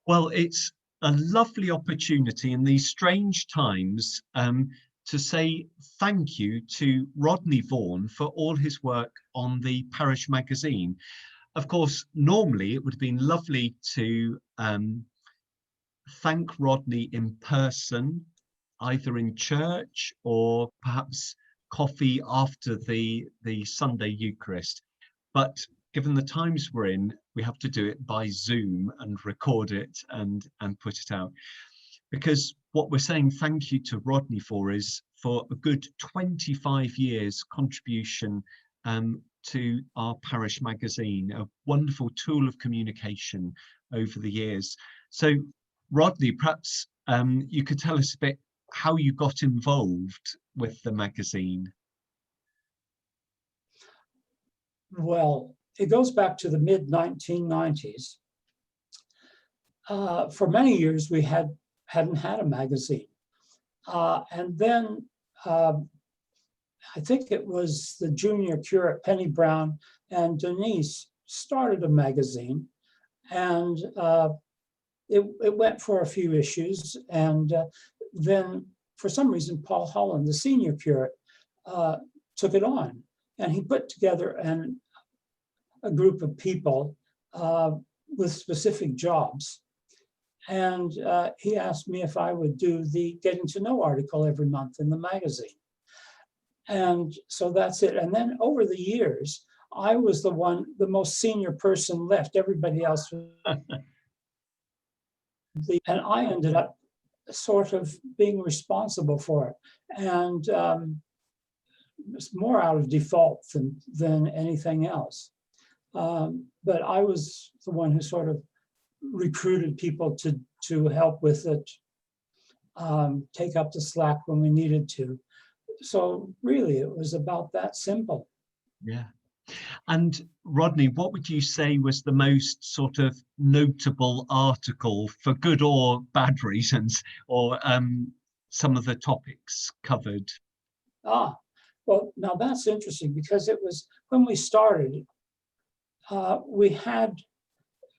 Well, it's a lovely opportunity in these strange times to say thank you to Rodney Vaughn for all his work on the Parish Magazine. Of course, normally it would have been lovely to thank Rodney in person, either in church or perhaps coffee after the Sunday Eucharist. But given the times we're in, we have to do it by Zoom and record it and put it out. Because what we're saying thank you to Rodney for is for a good 25 years contribution to our Parish Magazine, a wonderful tool of communication over the years. So Rodney, perhaps you could tell us a bit how you got involved with the magazine. Well, it goes back to the mid-1990s. For many years, we hadn't had a magazine. And then I think it was the junior curate, Penny Brown, and Denise started a magazine. And it went for a few issues. And then for some reason, Paul Holland, the senior curate, took it on. And he put together a group of people with specific jobs. And he asked me if I would do the Getting to Know article every month in the magazine. And so that's it. And then over the years, I was the most senior person left. Everybody else was. And I ended up sort of being responsible for it. And it's more out of default than anything else. But I was the one who sort of recruited people to help with it, take up the slack when we needed to. So really, it was about that simple. Yeah. And Rodney, what would you say was the most sort of notable article, for good or bad reasons, or some of the topics covered? Well, now that's interesting, because it was when we started, we had,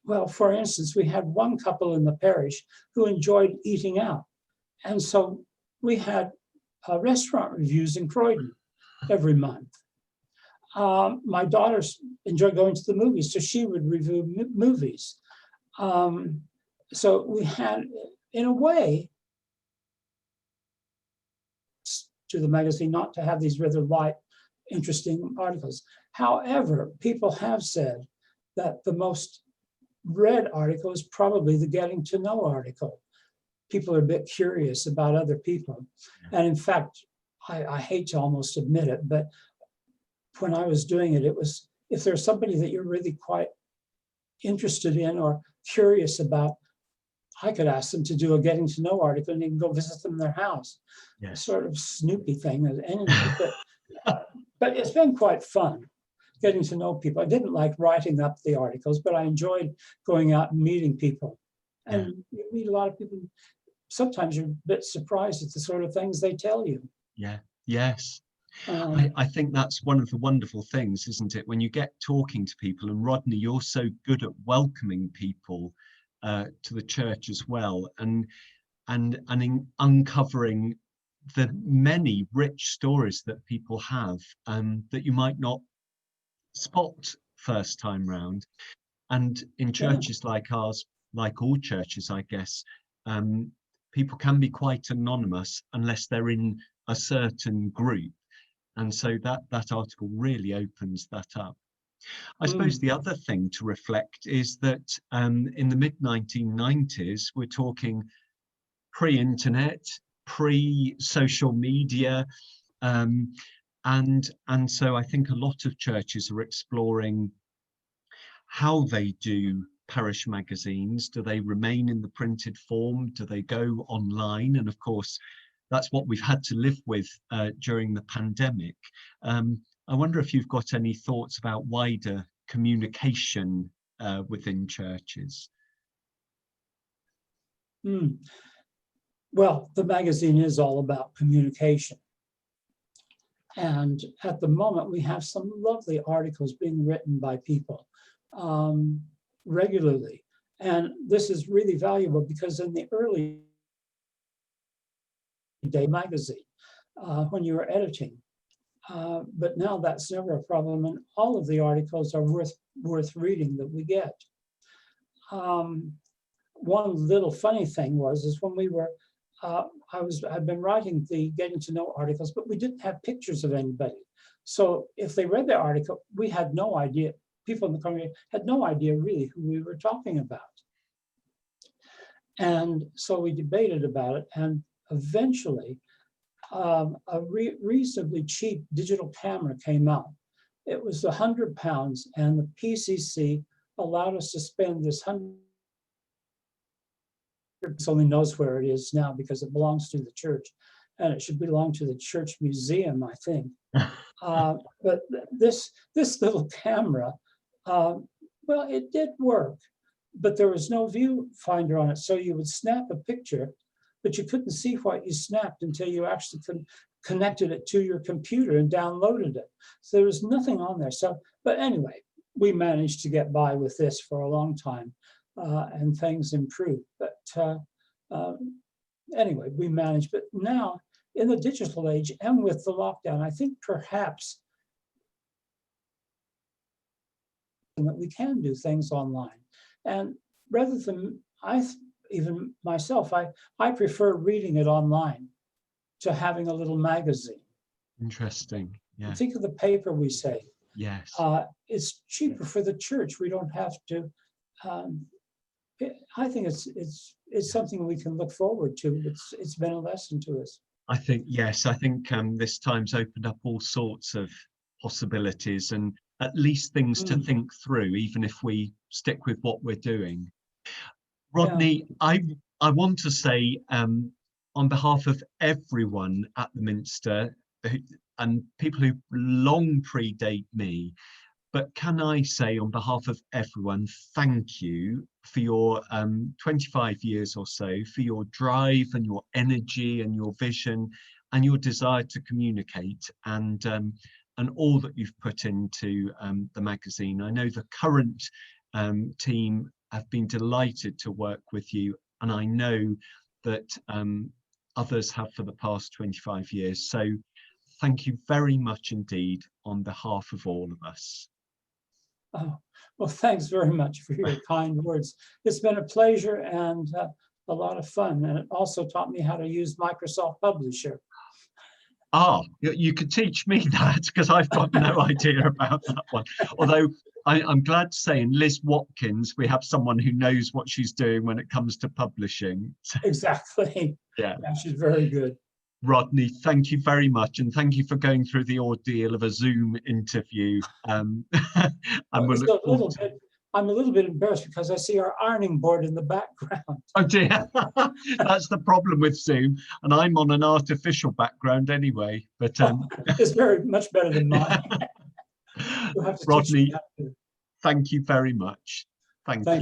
well, for instance, we had one couple in the parish who enjoyed eating out. And so we had restaurant reviews in Croydon every month. My daughters enjoy going to the movies, so she would review movies. So we had, in a way, to the magazine, not to have these rather light, interesting articles. However, people have said that the most read article is probably the Getting to Know article. People are a bit curious about other people. And in fact, I hate to almost admit it, but when I was doing it, it was, if there's somebody that you're really quite interested in or curious about, I could ask them to do a Getting to Know article and you can go visit them in their house. Yeah. Sort of Snoopy thing. Anyway, but it's been quite fun getting to know people. I didn't like writing up the articles, but I enjoyed going out and meeting people. And you meet a lot of people. Sometimes you're a bit surprised at the sort of things they tell you. Yeah, yes. I think that's one of the wonderful things, isn't it? When you get talking to people, and Rodney, you're so good at welcoming people to the church as well, and in uncovering the many rich stories that people have that you might not spot first time round. And in churches like ours, like all churches, I guess, people can be quite anonymous unless they're in a certain group. And so that article really opens that up. I suppose the other thing to reflect is that in the mid-1990s, we're talking pre-internet, pre-social media, and so I think a lot of churches are exploring how they do parish magazines. Do they remain in the printed form? Do they go online? And of course, that's what we've had to live with during the pandemic. I wonder if you've got any thoughts about wider communication within churches. Well, the magazine is all about communication. And at the moment, we have some lovely articles being written by people regularly. And this is really valuable because in the early day magazine, when you were editing, but now that's never a problem, and all of the articles are worth reading that we get. One little funny thing is when we were, I've been writing the getting to know articles, but we didn't have pictures of anybody. So if they read the article, we had no idea. People in the congregation had no idea really who we were talking about. And so we debated about it, and eventually a reasonably cheap digital camera came out. It was £100, and the PCC allowed us to spend this $100. Only knows where it is now because it belongs to the church, and it should belong to the church museum, I think. But this little camera, well, it did work, but there was no viewfinder on it. So you would snap a picture, but you couldn't see what you snapped until you actually connected it to your computer and downloaded it. So there was nothing on there. So, but anyway, we managed to get by with this for a long time, and things improved. But anyway, we managed. But now, in the digital age and with the lockdown, I think perhaps that we can do things online. And rather than, even myself, I prefer reading it online to having a little magazine. Interesting. Yeah. Think of the paper we save. Yes. It's cheaper for the church. We don't have to. I think it's something we can look forward to. It's been a lesson to us. I think, yes, I think this time's opened up all sorts of possibilities and at least things to think through, even if we stick with what we're doing. Rodney, yeah. I want to say on behalf of everyone at the Minster and people who long predate me, but can I say on behalf of everyone, thank you for your 25 years or so, for your drive and your energy and your vision and your desire to communicate and all that you've put into the magazine. I know the current team have been delighted to work with you, and I know that others have for the past 25 years. So thank you very much indeed on behalf of all of us. Oh, well, thanks very much for your kind words. It's been a pleasure and a lot of fun. And it also taught me how to use Microsoft Publisher. Ah, you could teach me that because I've got no idea about that one. Although I'm glad to say in Liz Watkins, we have someone who knows what she's doing when it comes to publishing. Exactly. Yeah, she's very good. Rodney, thank you very much, and thank you for going through the ordeal of a Zoom interview. I'm a little bit embarrassed because I see our ironing board in the background. Oh dear, that's the problem with Zoom, and I'm on an artificial background anyway. But it's very much better than mine. Rodney, thank you very much. Thank you.